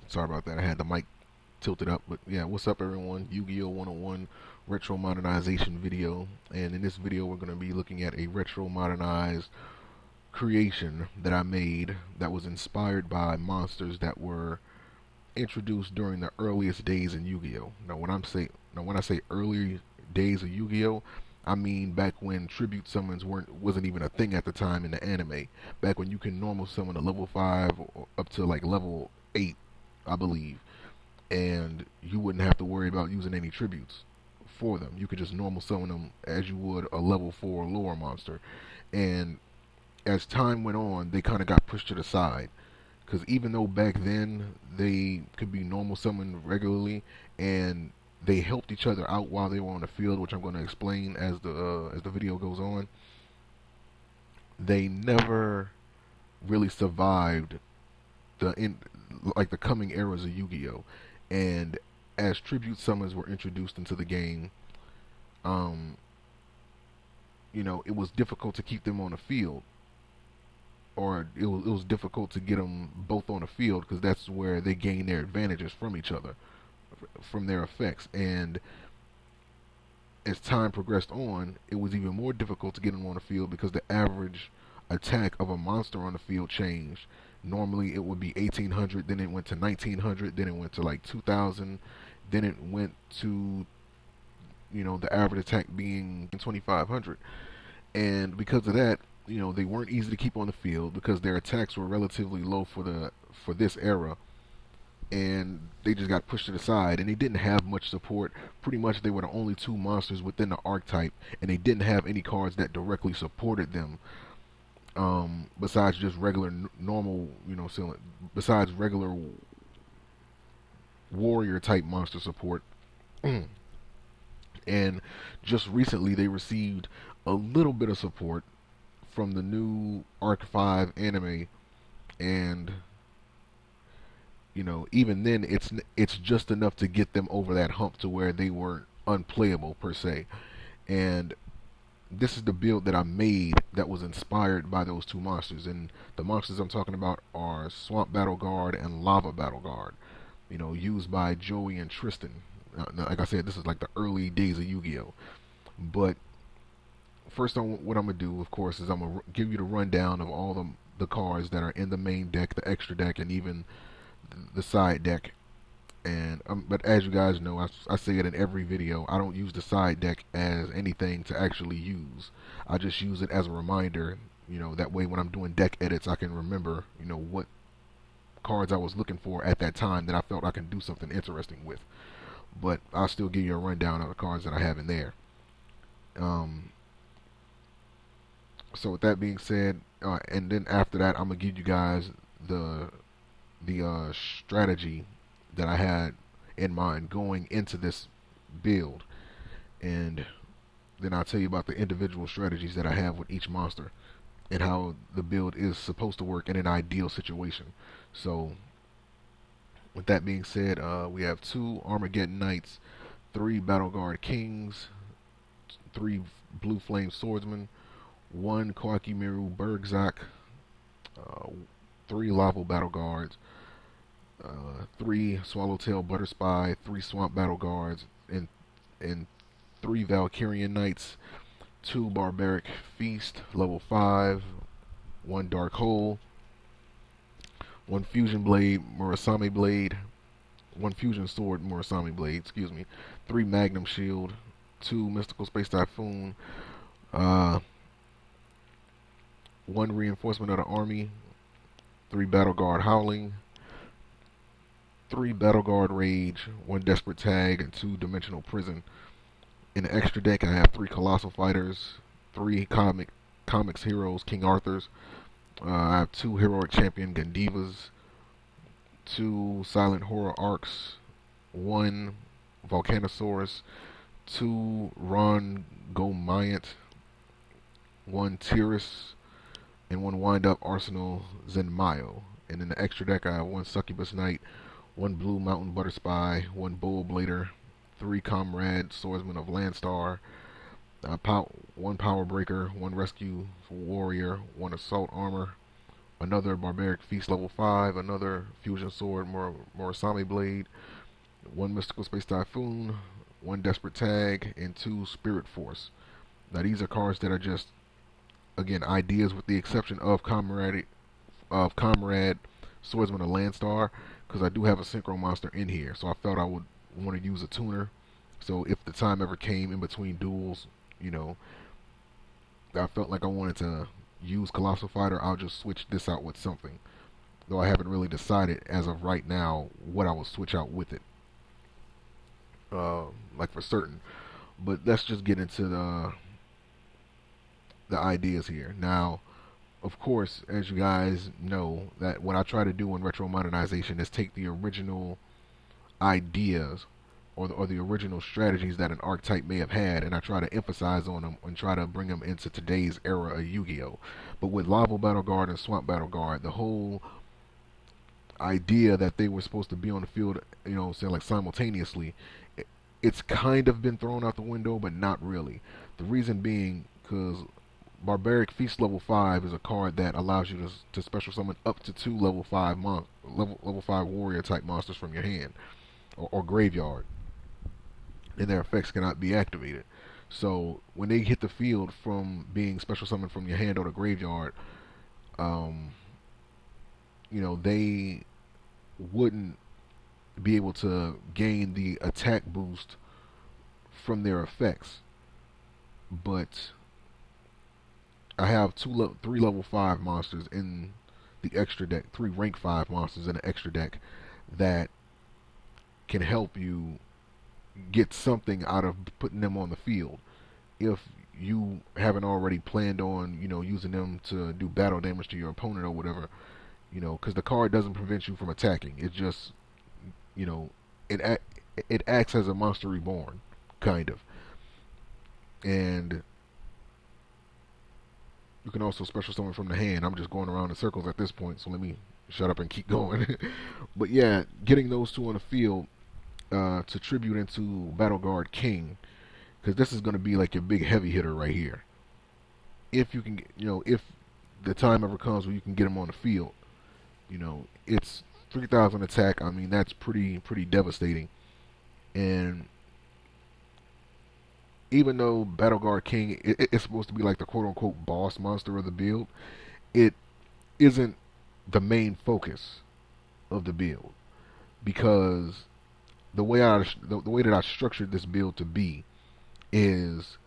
Sorry about that. I had the mic tilted up. But yeah, what's up, everyone? Yu-Gi-Oh 101 Retro Modernization video. And in this video, we're going to be looking at a retro modernized creation that I made that was inspired by monsters that were introduced during the earliest days in Yu-Gi-Oh. Now when I say early days of Yu-Gi-Oh, I mean back when tribute summons wasn't even a thing at the time in the anime. Back when you can normal summon a level 5 or up to like level 8, I believe, and you wouldn't have to worry about using any tributes for them. You could just normal summon them as you would a level 4 lower monster. And as time went on, they kind of got pushed to the side. Because even though back then they could be normal summoned regularly, and they helped each other out while they were on the field, which I'm going to explain as the video goes on, they never really survived the coming eras of Yu-Gi-Oh. And as tribute summons were introduced into the game, um, it was difficult to keep them on the field, or it was difficult to get them both on the field because that's where they gain their advantages from each other, from their effects. And as time progressed on, it was even more difficult to get them on the field because the average attack of a monster on the field changed. Normally it would be 1800, then it went to 1900, then it went to like 2000, then it went to the average attack being 2500. And because of that, they weren't easy to keep on the field because their attacks were relatively low for this era, and they just got pushed to the side, and they didn't have much support. Pretty much they were the only two monsters within the archetype, and they didn't have any cards that directly supported them, besides just regular normal, besides regular warrior type monster support. And just recently they received a little bit of support from the new Arc 5 anime, and even then it's just enough to get them over that hump to where they weren't unplayable per se. And this is the build that I made that was inspired by those two monsters. And the monsters I'm talking about are Swamp Battle Guard and Lava Battle Guard, used by Joey and Tristan. Now, like I said, this is like the early days of Yu-Gi-Oh. But first, what I'm gonna do, of course, is I'm gonna give you the rundown of all the cards that are in the main deck, the extra deck, and even the side deck. And but as you guys know, I say it in every video, I don't use the side deck as anything to actually use. I just use it as a reminder. That way when I'm doing deck edits, I can remember, what cards I was looking for at that time that I felt I can do something interesting with. But I'll still give you a rundown of the cards that I have in there. Um, so with that being said, and then after that, I'm gonna give you guys the strategy that I had in mind going into this build, and then I'll tell you about the individual strategies that I have with each monster and how the build is supposed to work in an ideal situation. So with that being said, we have 2 Armageddon Knights, 3 Battle Guard Kings, 3 Blue Flame Swordsmen, 1 Kwakimiru Bergzak, uh, 3 Lava Battle Guards, 3 Swallowtail Butterspy, 3 Swamp Battle Guards, and 3 Valkyrian Knights, 2 Barbaric Feast, level 5, 1 Dark Hole, 1 Fusion Blade, Murasame Blade, 1 Fusion Sword, Murasame Blade, 3 Magnum Shield, 2 Mystical Space Typhoon, uh, 1 Reinforcement of the Army, 3 Battle Guard Howling, 3 Battle Guard Rage, 1 Desperate Tag, and 2 Dimensional Prison. In the extra deck, I have 3 Colossal Fighters, 3 Comics Heroes King Arthurs, I have 2 Heroic Champion Gandivas, 2 Silent Horror Arcs, 1 Volcanosaurus, 2 Ron Gomayant, 1 Tyrus, and 1 Wind Up Arsenal Zenmayo. And in the extra deck, I have 1 Succubus Knight, 1 Blue Mountain Butterspy, 1 Bull Blader, 3 Comrade Swordsman of Landstar, 1 Power Breaker, 1 Rescue Warrior, 1 Assault Armor, another Barbaric Feast level 5, another Fusion Sword, Morasame Blade, one Mystical Space Typhoon, one Desperate Tag, and two Spirit Force. Now these are cards that are just, again, ideas with the exception of Comrade, Swordsman, and Landstar, because I do have a Synchro monster in here, so I felt I would want to use a tuner. So if the time ever came in between duels, you know, I felt like I wanted to use Colossal Fighter, I'll just switch this out with something. Though I haven't really decided as of right now what I will switch out with it, like for certain. But let's just get into the ideas here. Now, of course, as you guys know, that what I try to do in Retro Modernization is take the original ideas or the original strategies that an archetype may have had, and I try to emphasize on them and try to bring them into today's era of Yu-Gi-Oh! But with Lava Battle Guard and Swamp Battle Guard, the whole idea that they were supposed to be on the field, you know, say like simultaneously, it's kind of been thrown out the window, but not really. The reason being because Barbaric Feast level 5 is a card that allows you to special summon up to two level 5 warrior type monsters from your hand or graveyard, and their effects cannot be activated. So when they hit the field from being special summoned from your hand or the graveyard, um, you know, they wouldn't be able to gain the attack boost from their effects. But I have three level 5 monsters in the extra deck, three rank 5 monsters in the extra deck that can help you get something out of putting them on the field. If you haven't already planned on, you know, using them to do battle damage to your opponent or whatever, you know, because the card doesn't prevent you from attacking. It just, you know, it acts as a monster reborn, kind of. And you can also special summon from the hand. I'm just going around in circles at this point, so let me shut up and keep going. But yeah, getting those two on the field to tribute into Battle Guard King, because this is going to be like your big heavy hitter right here. If you can, you know, if the time ever comes where you can get him on the field, you know, it's 3,000 attack. I mean, that's pretty devastating. And even though Battle Guard King it's supposed to be like the quote unquote boss monster of the build, it isn't the main focus of the build, because the way that I structured this build to be is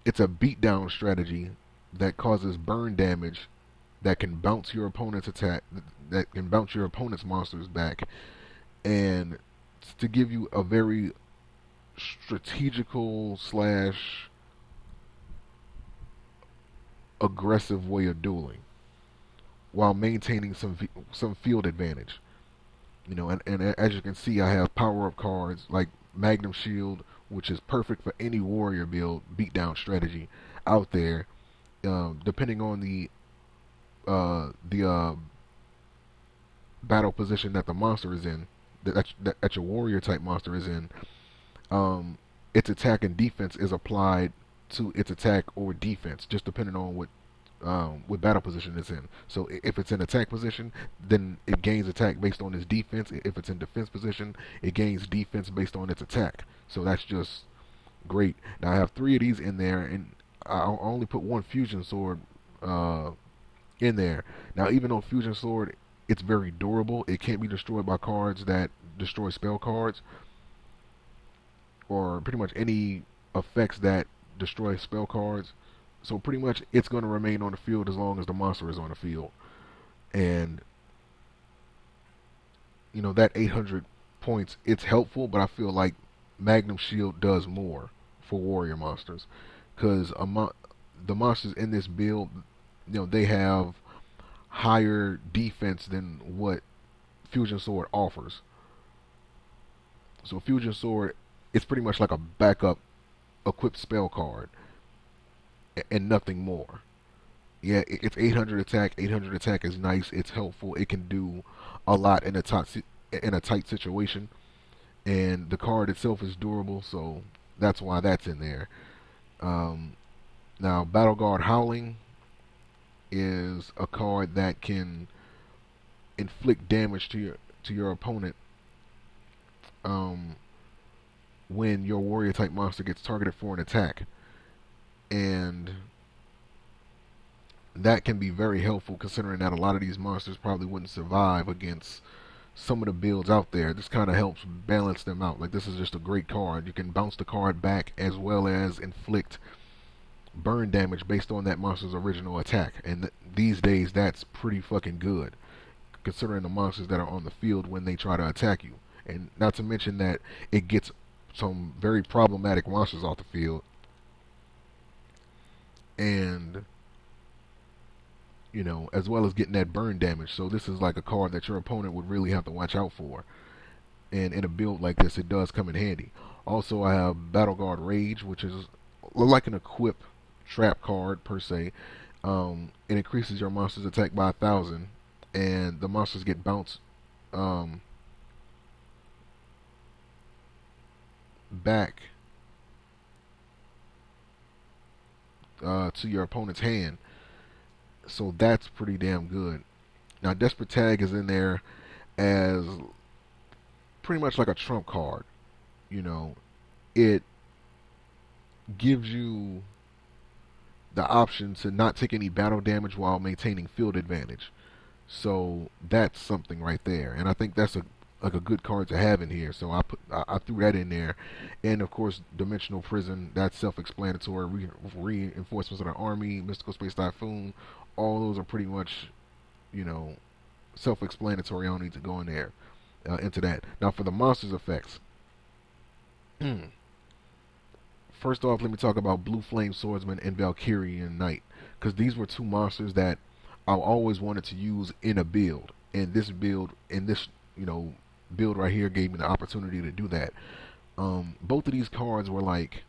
it's a beatdown strategy that causes burn damage that can bounce your opponent's attack, that can bounce your opponent's monsters back, and to give you a very strategical slash aggressive way of dueling while maintaining some field advantage. You know, and as you can see, I have power up cards like Magnum Shield, which is perfect for any warrior build beatdown strategy out there. Depending on the battle position that the monster is in, that your warrior type monster is in, its attack and defense is applied to its attack or defense, just depending on what battle position it's in. So if it's in attack position, then it gains attack based on its defense. If it's in defense position, it gains defense based on its attack. So that's just great. Now I have three of these in there, and I only put one Fusion Sword in there. Now even though Fusion Sword, it's very durable, it can't be destroyed by cards that destroy spell cards, or pretty much any effects that destroy spell cards. So pretty much it's going to remain on the field as long as the monster is on the field. And, you know, that 800 points, it's helpful, but I feel like Magnum Shield does more for warrior monsters. Because the monsters in this build, you know, they have higher defense than what Fusion Sword offers. So Fusion Sword, it's pretty much like a backup equipped spell card and nothing more. Yeah, it's 800 attack. 800 attack is nice. It's helpful. It can do a lot in a tight situation, and the card itself is durable, so that's why that's in there. Now, Battle Guard Howling. is a card that can inflict damage to your opponent um, when your warrior type monster gets targeted for an attack, and that can be very helpful considering that a lot of these monsters probably wouldn't survive against some of the builds out there. This kind of helps balance them out. Like, this is just a great card. You can bounce the card back as well as inflict burn damage based on that monster's original attack, and these days that's pretty fucking good considering the monsters that are on the field when they try to attack you. And not to mention that it gets some very problematic monsters off the field, and as well as getting that burn damage. So this is like a card that your opponent would really have to watch out for. And in a build like this, it does come in handy. Also, I have Battle Guard Rage, which is like an equip trap card per se. It increases your monster's attack by 1,000, and the monsters get bounced back to your opponent's hand. So that's pretty damn good. Now, Desperate Tag is in there as pretty much like a trump card. It gives you the option to not take any battle damage while maintaining field advantage. So that's something right there, and I think that's a good card to have in here. So I threw that in there, and of course Dimensional Prison. That's self-explanatory. Reinforcements of the army, Mystical Space Typhoon. All those are pretty much, self-explanatory. I don't need to go in there into that. Now for the monsters effects. First off, let me talk about Blue Flame Swordsman and Valkyrian Knight, because these were two monsters that I always wanted to use in a build. And this build, build right here gave me the opportunity to do that. Both of these cards were like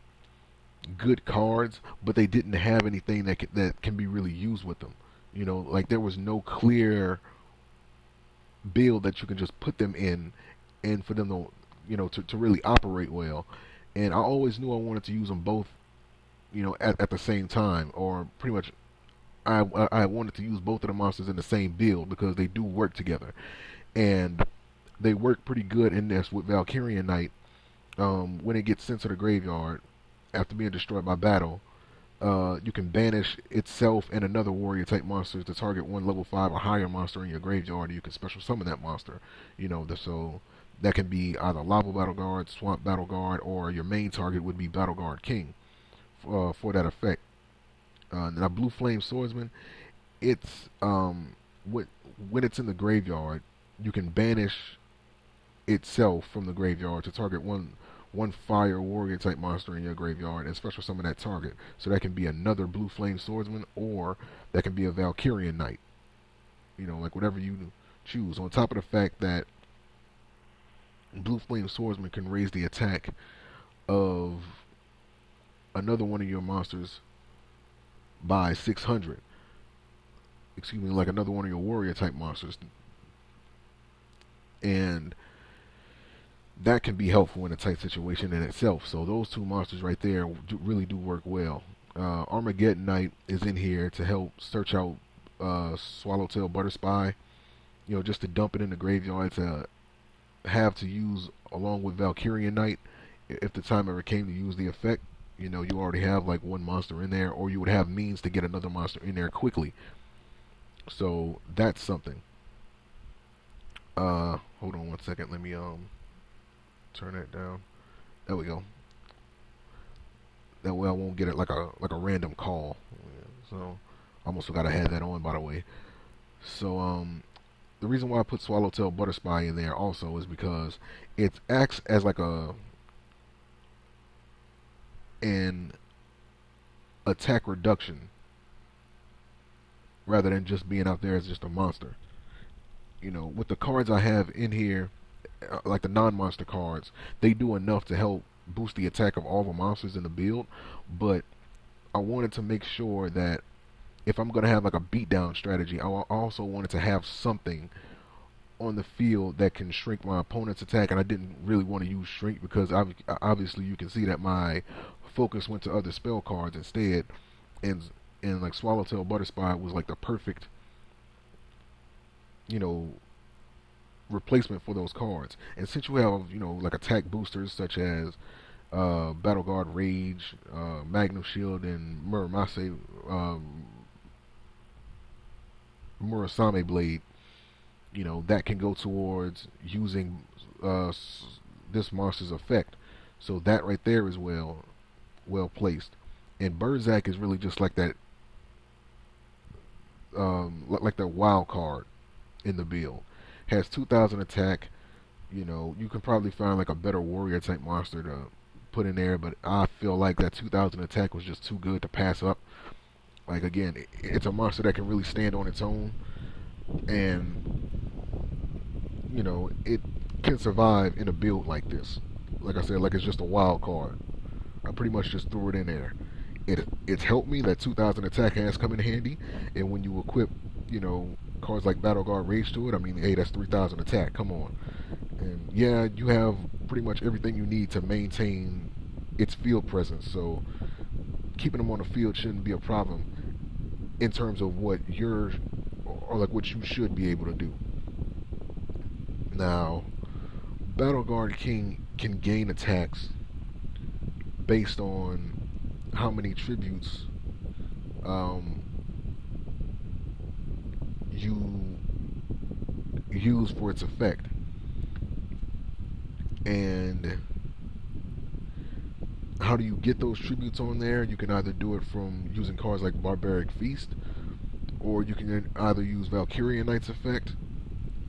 good cards, but they didn't have anything that can be really used with them. Like there was no clear build that you can just put them in, and for them to really operate well. And I always knew I wanted to use them both, at the same time, or pretty much I wanted to use both of the monsters in the same build because they do work together, and they work pretty good in this with Valkyrian Knight. When it gets sent to the graveyard after being destroyed by battle, you can banish itself and another warrior type monsters to target one level 5 or higher monster in your graveyard. You can special summon that monster. So that can be either Lava Battle Guard, Swamp Battle Guard, or your main target would be Battle Guard King for that effect. Now Blue Flame Swordsman, it's when it's in the graveyard, you can banish itself from the graveyard to target one fire warrior type monster in your graveyard and special summon that target. So that can be another Blue Flame Swordsman, or that can be a Valkyrian Knight. Like whatever you choose. On top of the fact that Blue Flame Swordsman can raise the attack of another one of your monsters by 600. Excuse me, like another one of your warrior type monsters. And that can be helpful in a tight situation in itself. So those two monsters right there really do work well. Armageddon Knight is in here to help search out Swallowtail Butterspy. Just to dump it in the graveyard to have to use along with Valkyrian Knight if the time ever came to use the effect. You already have like one monster in there, or you would have means to get another monster in there quickly. So that's something. Hold on one second. Let me turn that down. There we go. That way I won't get it like a random call. So I almost forgot I had that on, by the way. So the reason why I put Swallowtail Butterspy in there also is because it acts as like an attack reduction rather than just being out there as just a monster. With the cards I have in here, like the non-monster cards, they do enough to help boost the attack of all the monsters in the build, but I wanted to make sure that if I'm going to have like a beatdown strategy, I also wanted to have something on the field that can shrink my opponent's attack, and I didn't really want to use shrink because obviously you can see that my focus went to other spell cards instead, and and like Swallowtail Butterspot was like the perfect, you know, replacement for those cards. And since you have, like attack boosters such as Battle Guard Rage, Magnum Shield, and Murasame Blade, that can go towards using this monster's effect. So that right there is well placed. And Berserk is really just like that, like that wild card in the build. Has 2,000 attack. You can probably find like a better warrior type monster to put in there, but I feel like that 2,000 attack was just too good to pass up. Like again, it's a monster that can really stand on its own, and it can survive in a build like this. Like I said, like it's just a wild card. I pretty much just threw it in there. It's helped me that 2,000 attack has come in handy, and when you equip, cards like Battle Guard Rage to it, I mean, hey, that's 3,000 attack. Come on, and yeah, you have pretty much everything you need to maintain its field presence. So keeping them on the field shouldn't be a problem in terms of what like what you should be able to do. Now, Battle Guard King can gain attacks based on how many tributes you use for its effect. And how do you get those tributes on there? You can either do it from using cards like Barbaric Feast, or you can either use Valkyrian Knight's effect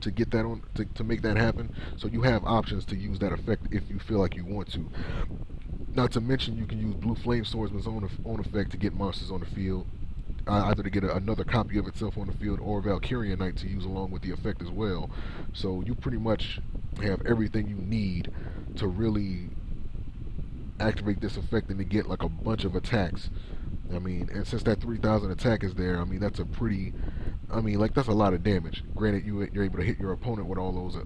to get that on to make that happen. So you have options to use that effect if you feel like you want to. Not to mention, you can use Blue Flame Swordsman's own effect to get monsters on the field, either to get another copy of itself on the field, or Valkyrian Knight to use along with the effect as well. So you pretty much have everything you need to really activate this effect and to get like a bunch of attacks. I mean, and since that 3,000 attack is there, I mean, that's that's a lot of damage. Granted, you're able to hit your opponent with all those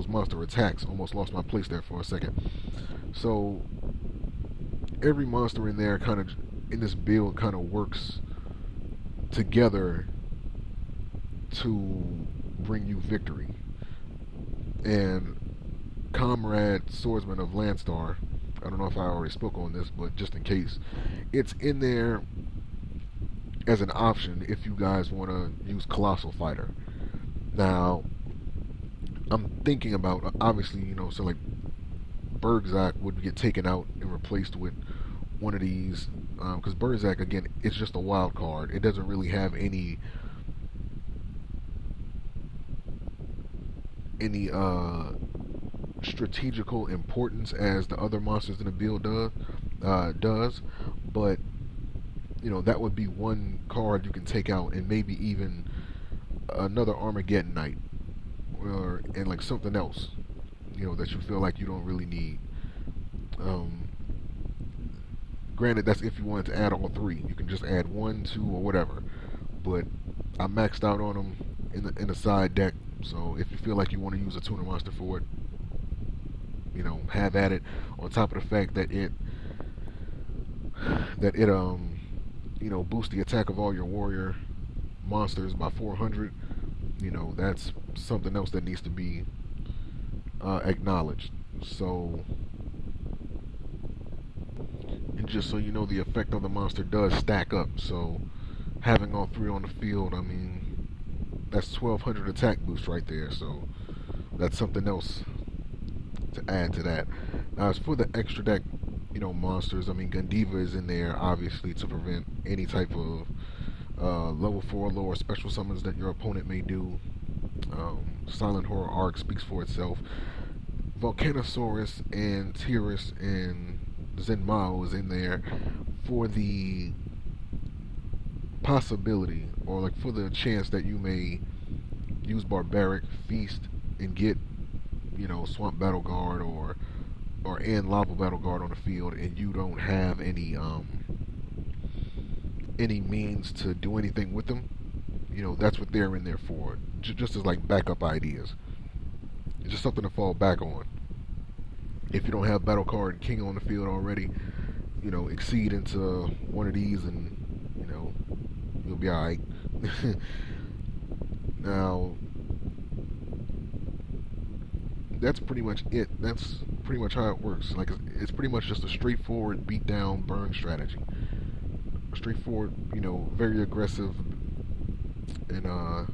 monster attacks. Almost lost my place there for a second. So every monster in there in this build kind of works together to bring you victory. And Comrade Swordsman of Landstar, I don't know if I already spoke on this, but just in case, it's in there as an option if you guys want to use Colossal Fighter. Now, I'm thinking about, obviously, so like Bergzak would get taken out and replaced with one of these, because Bergzak, again, it's just a wild card. It doesn't really have any strategical importance as the other monsters in the build does, but that would be one card you can take out, and maybe even another Armageddon Knight, and like something else that you feel like you don't really need. Granted, that's if you wanted to add all three. You can just add 1, 2, or whatever, but I maxed out on them in the side deck. So if you feel like you want to use a tuner monster for it, have at it. On top of the fact that it boosts the attack of all your warrior monsters by 400. That's something else that needs to be acknowledged. So, and just so you know, the effect of the monster does stack up. So having all three on the field, I mean, that's 1,200 attack boost right there. So that's something else to add to that. Now, as for the extra deck, monsters, I mean, Gundiva is in there, obviously, to prevent any type of level 4 or lower special summons that your opponent may do. Silent Horror Arc speaks for itself. Volcanosaurus and Tyrus and Zenmao is in there for the possibility, or like for the chance that you may use Barbaric Feast and get Swamp Battle Guard or and Lava Battle Guard on the field, and you don't have any means to do anything with them. That's what they're in there for, just as like backup ideas. just something to fall back on. If you don't have Battle Card King on the field already, exceed into one of these, and you'll be all right. Now, that's pretty much it. That's pretty much how it works. Like, it's pretty much just a straightforward beat down burn strategy. Straightforward, very aggressive, and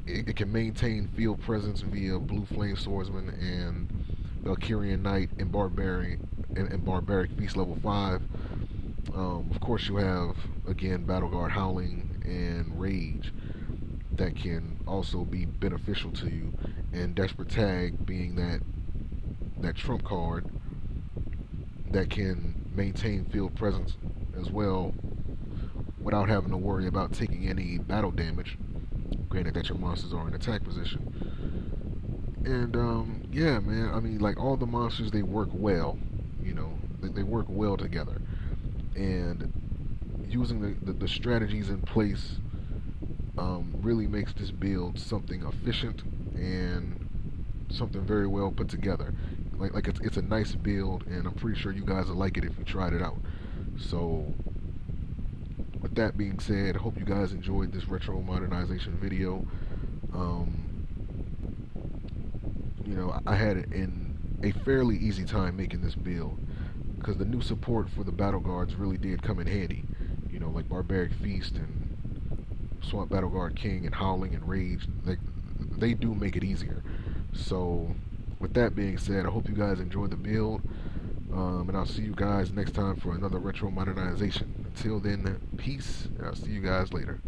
it can maintain field presence via Blue Flame Swordsman and Valkyrian Knight and Barbaric Feast level 5. Of course, you have again Battle Guard Howling and Rage that can also be beneficial to you, and Desperate Tag being that trump card that can maintain field presence as well without having to worry about taking any battle damage, granted that your monsters are in attack position. And yeah, man, I mean, like, all the monsters, they work well, they work well together, and using the strategies in place really makes this build something efficient and something very well put together. Like it's a nice build, and I'm pretty sure you guys will like it if you tried it out. So, with that being said, I hope you guys enjoyed this retro modernization video. I had a fairly easy time making this build because the new support for the battle guards really did come in handy. Like Barbaric Feast and Swamp Battle Guard King and Howling and Rage, they do make it easier. So, with that being said, I hope you guys enjoyed the build, and I'll see you guys next time for another retro modernization. Until then, peace, and I'll see you guys later.